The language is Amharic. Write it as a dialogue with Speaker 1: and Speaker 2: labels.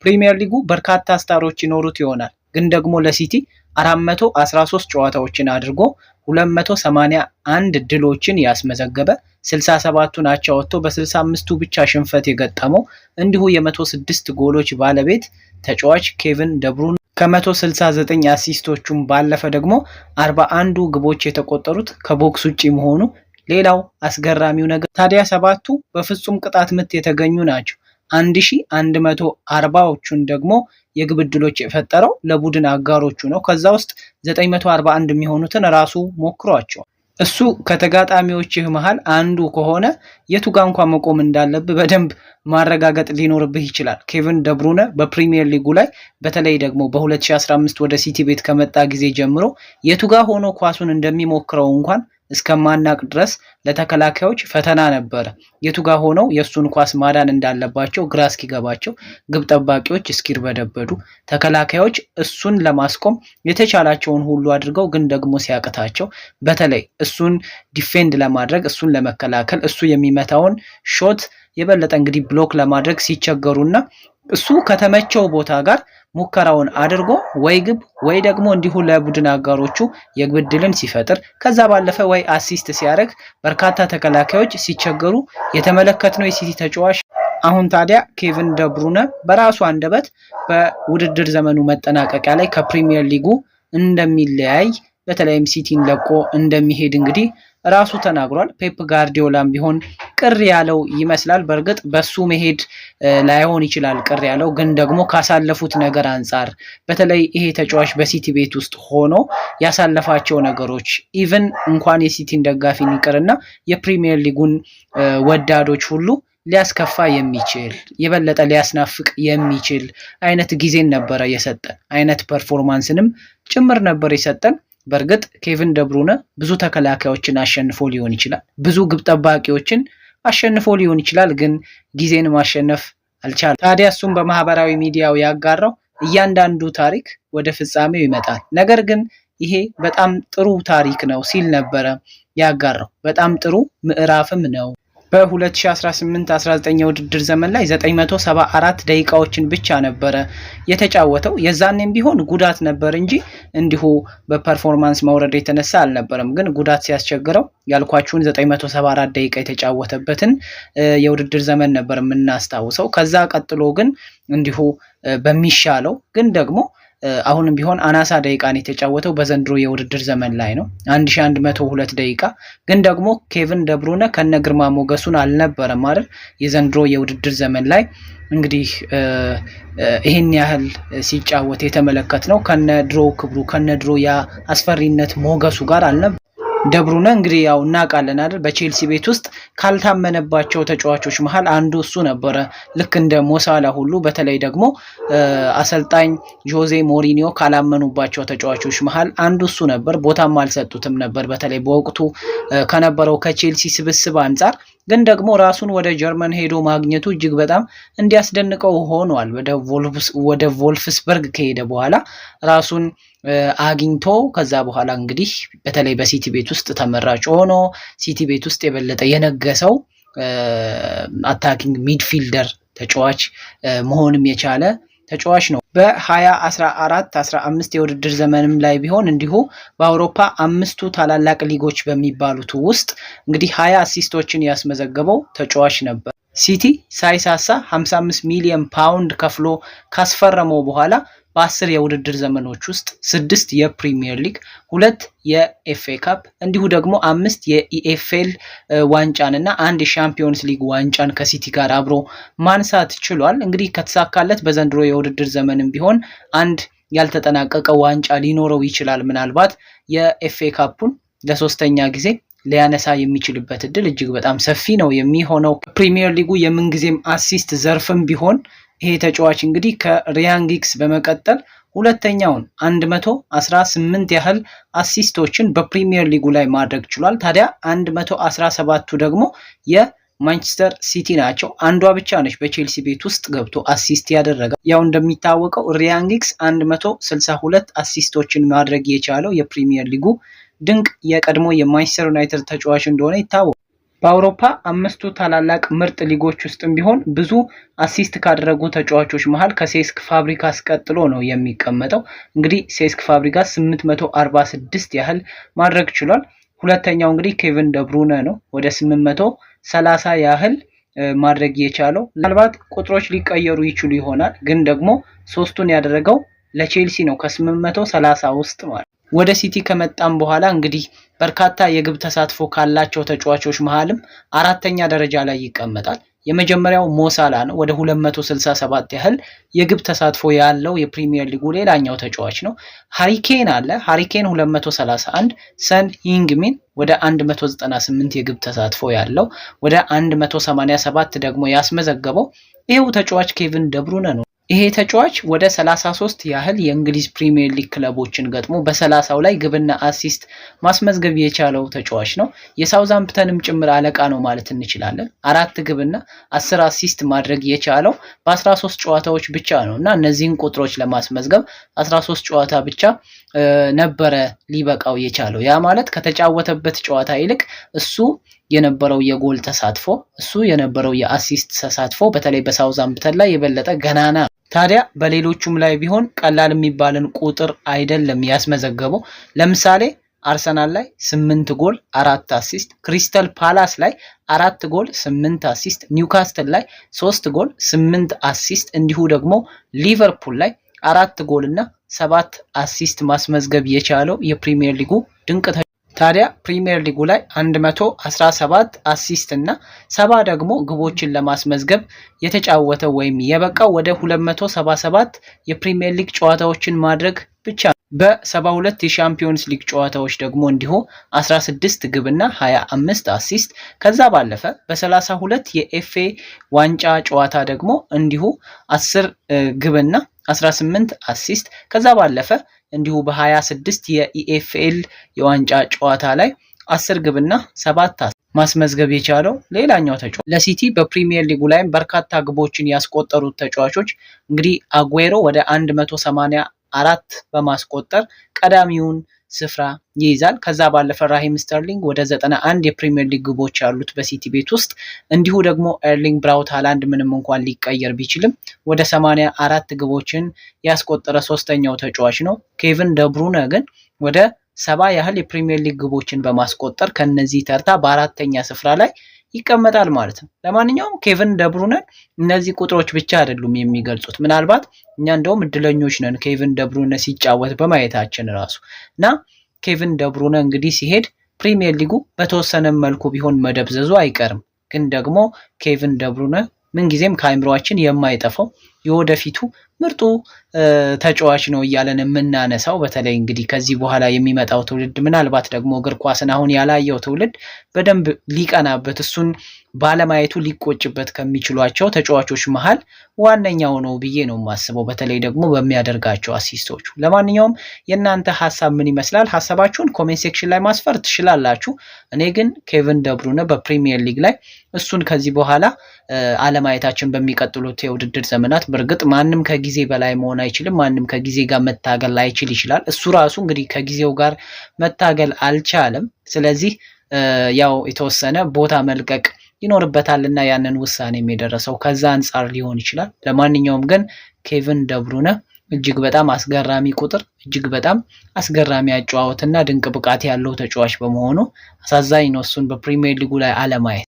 Speaker 1: ፕሪሚየር ሊጉ በርካታ ስታሮች ይኖሩት ይሆናል፣ ግን ደግሞ ለሲቲ 413 ጨዋታዎችን አድርጎ 281 ድሎችን ያስመዘገበ 67ቱን አቻ ወጥቶ በ65ቱ ብቻ ሽንፈት የገጠመው እንዲሁ የ106 ጎሎች ባለቤት ተጫዋች ኬቪን ደብሩይነ ከ169 አሲስቶቹም ባለፈ ደግሞ 41ዱ ግቦች የተቆጠሩት ከቦክስ ውጪ መሆኑ ሌላው አስገራሚው ነገር። ታዲያ 7ቱ በፍጹም ቅጣት ምት የተገኙ ናቸው። 1140ዎቹን ደግሞ የግብ ዕድሎች የፈጠረው ለቡድን አጋሮቹ ነው። ከዛ ውስጥ 941 የሚሆኑትን ራሱ ሞክሯቸው። እሱ ከተጋጣሚዎችህ መሃል አንዱ ከሆነ የቱ ጋር እንኳን መቆም እንዳለብህ በደንብ ማረጋገጥ ሊኖርብህ ይችላል። ኬቪን ደብሩይነ በፕሪሚየር ሊጉ ላይ በተለይ ደግሞ በ2015 ወደ ሲቲ ቤት ከመጣ ጊዜ ጀምሮ የቱ ጋር ሆኖ ኳሱን እንደሚሞክረው እንኳን እስከማናቅ ድረስ ለተከላካዮች ፈተና ነበረ። የቱ ጋር ሆነው የእሱን ኳስ ማዳን እንዳለባቸው ግራ እስኪገባቸው፣ ግብ ጠባቂዎች እስኪርበደበዱ፣ ተከላካዮች እሱን ለማስቆም የተቻላቸውን ሁሉ አድርገው ግን ደግሞ ሲያቅታቸው፣ በተለይ እሱን ዲፌንድ ለማድረግ እሱን ለመከላከል እሱ የሚመታውን ሾት የበለጠ እንግዲህ ብሎክ ለማድረግ ሲቸገሩና እሱ ከተመቸው ቦታ ጋር ሙከራውን አድርጎ ወይ ግብ ወይ ደግሞ እንዲሁ ለቡድን አጋሮቹ የግብ ዕድልን ሲፈጥር ከዛ ባለፈ ወይ አሲስት ሲያደርግ በርካታ ተከላካዮች ሲቸገሩ የተመለከትነው የሲቲ ተጫዋች። አሁን ታዲያ ኬቪን ደብሩይነ በራሱ አንደበት በውድድር ዘመኑ መጠናቀቂያ ላይ ከፕሪሚየር ሊጉ እንደሚለያይ በተለይም ሲቲን ለቆ እንደሚሄድ እንግዲህ ራሱ ተናግሯል። ፔፕ ጋርዲዮላም ቢሆን ቅር ያለው ይመስላል። በእርግጥ በሱ መሄድ ላይሆን ይችላል ቅር ያለው፣ ግን ደግሞ ካሳለፉት ነገር አንጻር በተለይ ይሄ ተጫዋች በሲቲ ቤት ውስጥ ሆኖ ያሳለፋቸው ነገሮች ኢቭን እንኳን የሲቲን ደጋፊ ይቅርና የፕሪሚየር ሊጉን ወዳዶች ሁሉ ሊያስከፋ የሚችል የበለጠ ሊያስናፍቅ የሚችል አይነት ጊዜን ነበረ የሰጠን፣ አይነት ፐርፎርማንስንም ጭምር ነበር የሰጠን። በእርግጥ ኬቪን ደብሩይነ ብዙ ተከላካዮችን አሸንፎ ሊሆን ይችላል፣ ብዙ ግብ ጠባቂዎችን አሸንፎ ሊሆን ይችላል፣ ግን ጊዜን ማሸነፍ አልቻለም። ታዲያ እሱም በማህበራዊ ሚዲያው ያጋራው እያንዳንዱ ታሪክ ወደ ፍጻሜው ይመጣል፣ ነገር ግን ይሄ በጣም ጥሩ ታሪክ ነው ሲል ነበረ ያጋራው። በጣም ጥሩ ምዕራፍም ነው። በ2018-19 የውድድር ዘመን ላይ 974 ደቂቃዎችን ብቻ ነበረ የተጫወተው። የዛኔም ቢሆን ጉዳት ነበር እንጂ እንዲሁ በፐርፎርማንስ መውረድ የተነሳ አልነበረም። ግን ጉዳት ሲያስቸግረው ያልኳችሁን 974 ደቂቃ የተጫወተበትን የውድድር ዘመን ነበር የምናስታውሰው። ከዛ ቀጥሎ ግን እንዲሁ በሚሻለው ግን ደግሞ አሁንም ቢሆን አናሳ ደቂቃን የተጫወተው በዘንድሮ የውድድር ዘመን ላይ ነው፣ 1102 ደቂቃ። ግን ደግሞ ኬቪን ደብሩይነ ከነ ግርማ ሞገሱን አልነበረም አይደል? የዘንድሮ የውድድር ዘመን ላይ እንግዲህ ይህን ያህል ሲጫወት የተመለከትነው ከነ ድሮ ክብሩ ከነ ድሮ የአስፈሪነት ሞገሱ ጋር አልነበረም። ደብሩይነ እንግዲህ ያው እናውቃለን አይደል? በቼልሲ ቤት ውስጥ ካልታመነባቸው ተጫዋቾች መሃል አንዱ እሱ ነበረ። ልክ እንደ ሞሳላ ሁሉ በተለይ ደግሞ አሰልጣኝ ጆዜ ሞሪኒዮ ካላመኑባቸው ተጫዋቾች መሃል አንዱ እሱ ነበር። ቦታም አልሰጡትም ነበር በተለይ በወቅቱ ከነበረው ከቼልሲ ስብስብ አንጻር። ግን ደግሞ ራሱን ወደ ጀርመን ሄዶ ማግኘቱ እጅግ በጣም እንዲያስደንቀው ሆኗል። ወደ ቮልፍስበርግ ከሄደ በኋላ ራሱን አግኝቶ ከዛ በኋላ እንግዲህ በተለይ በሲቲ ቤት ውስጥ ተመራጭ ሆኖ ሲቲ ቤት ውስጥ የበለጠ የነገሰው አታኪንግ ሚድፊልደር ተጫዋች መሆንም የቻለ ተጫዋች ነው። በ2014-15 የውድድር ዘመንም ላይ ቢሆን እንዲሁ በአውሮፓ 5ቱ ታላላቅ ሊጎች በሚባሉት ውስጥ እንግዲህ 20 አሲስቶችን ያስመዘገበው ተጫዋች ነበር። ሲቲ ሳይሳሳ 55 ሚሊዮን ፓውንድ ከፍሎ ካስፈረመው በኋላ በ10 የውድድር ዘመኖች ውስጥ 6 የፕሪሚየር ሊግ፣ 2 የኤፍኤ ካፕ እንዲሁ ደግሞ 5 የኢኤፍኤል ዋንጫን እና 1 የሻምፒዮንስ ሊግ ዋንጫን ከሲቲ ጋር አብሮ ማንሳት ችሏል። እንግዲህ ከተሳካለት በዘንድሮ የውድድር ዘመንም ቢሆን አንድ ያልተጠናቀቀ ዋንጫ ሊኖረው ይችላል። ምናልባት የኤፍኤ ካፑን ለ3ኛ ጊዜ ሊያነሳ የሚችልበት እድል እጅግ በጣም ሰፊ ነው የሚሆነው። ፕሪሚየር ሊጉ የምንጊዜም አሲስት ዘርፍም ቢሆን ይሄ ተጫዋች እንግዲህ ከሪያን ጊግስ በመቀጠል ሁለተኛውን 118 ያህል አሲስቶችን በፕሪሚየር ሊጉ ላይ ማድረግ ችሏል። ታዲያ 117ቱ ደግሞ የማንቸስተር ሲቲ ናቸው። አንዷ ብቻ ነች በቼልሲ ቤት ውስጥ ገብቶ አሲስት ያደረገ። ያው እንደሚታወቀው ሪያን ጊግስ 162 አሲስቶችን ማድረግ የቻለው የፕሪሚየር ሊጉ ድንቅ የቀድሞ የማንቸስተር ዩናይትድ ተጫዋች እንደሆነ ይታወቃል። በአውሮፓ አምስቱ ታላላቅ ምርጥ ሊጎች ውስጥም ቢሆን ብዙ አሲስት ካደረጉ ተጫዋቾች መሃል ከሴስክ ፋብሪጋስ ቀጥሎ ነው የሚቀመጠው። እንግዲህ ሴስክ ፋብሪጋስ 846 ያህል ማድረግ ችሏል። ሁለተኛው እንግዲህ ኬቪን ደብሩነ ነው ወደ 830 ያህል ማድረግ የቻለው። ምናልባት ቁጥሮች ሊቀየሩ ይችሉ ይሆናል፣ ግን ደግሞ ሶስቱን ያደረገው ለቼልሲ ነው ከ830 ውስጥ ማለት። ወደ ሲቲ ከመጣም በኋላ እንግዲህ በርካታ የግብ ተሳትፎ ካላቸው ተጫዋቾች መሃልም አራተኛ ደረጃ ላይ ይቀመጣል። የመጀመሪያው ሞሳላ ነው ወደ 267 ያህል የግብ ተሳትፎ ያለው የፕሪሚየር ሊጉ ሌላኛው ተጫዋች ነው። ሃሪኬን አለ። ሃሪኬን 231፣ ሰን ሂንግሚን ወደ 198 የግብ ተሳትፎ ያለው፣ ወደ 187 ደግሞ ያስመዘገበው ይሄው ተጫዋች ኬቪን ደብሩነ ነው። ይሄ ተጫዋች ወደ 33 ያህል የእንግሊዝ ፕሪሚየር ሊግ ክለቦችን ገጥሞ በ30ው ላይ ግብና አሲስት ማስመዝገብ የቻለው ተጫዋች ነው። የሳውዛምፕተንም ጭምር አለቃ ነው ማለት እንችላለን። 4 ግብና 10 አሲስት ማድረግ የቻለው በ13 ጨዋታዎች ብቻ ነው እና እነዚህን ቁጥሮች ለማስመዝገብ 13 ጨዋታ ብቻ ነበረ ሊበቃው የቻለው። ያ ማለት ከተጫወተበት ጨዋታ ይልቅ እሱ የነበረው የጎል ተሳትፎ፣ እሱ የነበረው የአሲስት ተሳትፎ በተለይ በሳውዛምፕተን ላይ የበለጠ ገናና። ታዲያ በሌሎቹም ላይ ቢሆን ቀላል የሚባልን ቁጥር አይደለም ያስመዘገበው። ለምሳሌ አርሰናል ላይ 8 ጎል 4 አሲስት፣ ክሪስታል ፓላስ ላይ 4 ጎል 8 አሲስት፣ ኒውካስትል ላይ 3 ጎል 8 አሲስት፣ እንዲሁ ደግሞ ሊቨርፑል ላይ 4 ጎል እና 7 አሲስት ማስመዝገብ የቻለው የፕሪሚየር ሊጉ ድንቅ። ታዲያ ፕሪሚየር ሊጉ ላይ 117 አሲስት እና 70 ደግሞ ግቦችን ለማስመዝገብ የተጫወተው ወይም የበቃው ወደ 277 የፕሪሚየር ሊግ ጨዋታዎችን ማድረግ ብቻ ነው። በ72 የሻምፒዮንስ ሊግ ጨዋታዎች ደግሞ እንዲሁ 16 ግብና 25 አሲስት። ከዛ ባለፈ በ32 የኤፍኤ ዋንጫ ጨዋታ ደግሞ እንዲሁ 10 ግብና 18 አሲስት። ከዛ ባለፈ እንዲሁ በ26 የኢኤፍኤል የዋንጫ ጨዋታ ላይ 10 ግብና 7 ማስመዝገብ የቻለው ሌላኛው ተጫዋች። ለሲቲ በፕሪሚየር ሊጉ ላይም በርካታ ግቦችን ያስቆጠሩት ተጫዋቾች እንግዲህ አጉዌሮ ወደ 184 በማስቆጠር ቀዳሚውን ስፍራ ይይዛል። ከዛ ባለፈ ራሂም ስተርሊንግ ወደ 91 የፕሪሚየር ሊግ ግቦች ያሉት በሲቲ ቤት ውስጥ፣ እንዲሁ ደግሞ ኤርሊንግ ብራውት ሃላንድ ምንም እንኳን ሊቀየር ቢችልም ወደ 84 ግቦችን ያስቆጠረ ሶስተኛው ተጫዋች ነው። ኬቪን ደብሩነ ግን ወደ 70 ያህል የፕሪሚየር ሊግ ግቦችን በማስቆጠር ከነዚህ ተርታ በአራተኛ ስፍራ ላይ ይቀመጣል ማለት ነው። ለማንኛውም ኬቪን ደብሩነ እነዚህ ቁጥሮች ብቻ አይደሉም የሚገልጹት። ምናልባት እኛ እንደውም እድለኞች ነን ኬቪን ደብሩነ ሲጫወት በማየታችን ራሱ እና ኬቪን ደብሩነ እንግዲህ ሲሄድ ፕሪሚየር ሊጉ በተወሰነ መልኩ ቢሆን መደብዘዙ አይቀርም። ግን ደግሞ ኬቪን ደብሩነ ምንጊዜም ከአይምሯችን የማይጠፋው የወደፊቱ ምርጡ ተጫዋች ነው እያለን የምናነሳው። በተለይ እንግዲህ ከዚህ በኋላ የሚመጣው ትውልድ ምናልባት ደግሞ እግር ኳስን አሁን ያላየው ትውልድ በደንብ ሊቀናበት፣ እሱን ባለማየቱ ሊቆጭበት ከሚችሏቸው ተጫዋቾች መሃል ዋነኛው ነው ብዬ ነው የማስበው፣ በተለይ ደግሞ በሚያደርጋቸው አሲስቶቹ። ለማንኛውም የእናንተ ሀሳብ ምን ይመስላል? ሀሳባችሁን ኮሜንት ሴክሽን ላይ ማስፈር ትችላላችሁ። እኔ ግን ኬቪን ደብሩነ በፕሪሚየር ሊግ ላይ እሱን ከዚህ በኋላ አለማየታችን በሚቀጥሉት የውድድር ዘመናት፣ በእርግጥ ማንም ከጊዜ በላይ መሆን አይችልም። ማንም ከጊዜ ጋር መታገል ላይችል ይችላል። እሱ ራሱ እንግዲህ ከጊዜው ጋር መታገል አልቻለም። ስለዚህ ያው የተወሰነ ቦታ መልቀቅ ይኖርበታልና ያንን ውሳኔም የደረሰው ከዛ አንጻር ሊሆን ይችላል። ለማንኛውም ግን ኬቪን ደብሩነ እጅግ በጣም አስገራሚ ቁጥር፣ እጅግ በጣም አስገራሚ አጨዋወትና ድንቅ ብቃት ያለው ተጫዋች በመሆኑ አሳዛኝ ነው እሱን በፕሪሚየር ሊጉ ላይ አለማየት።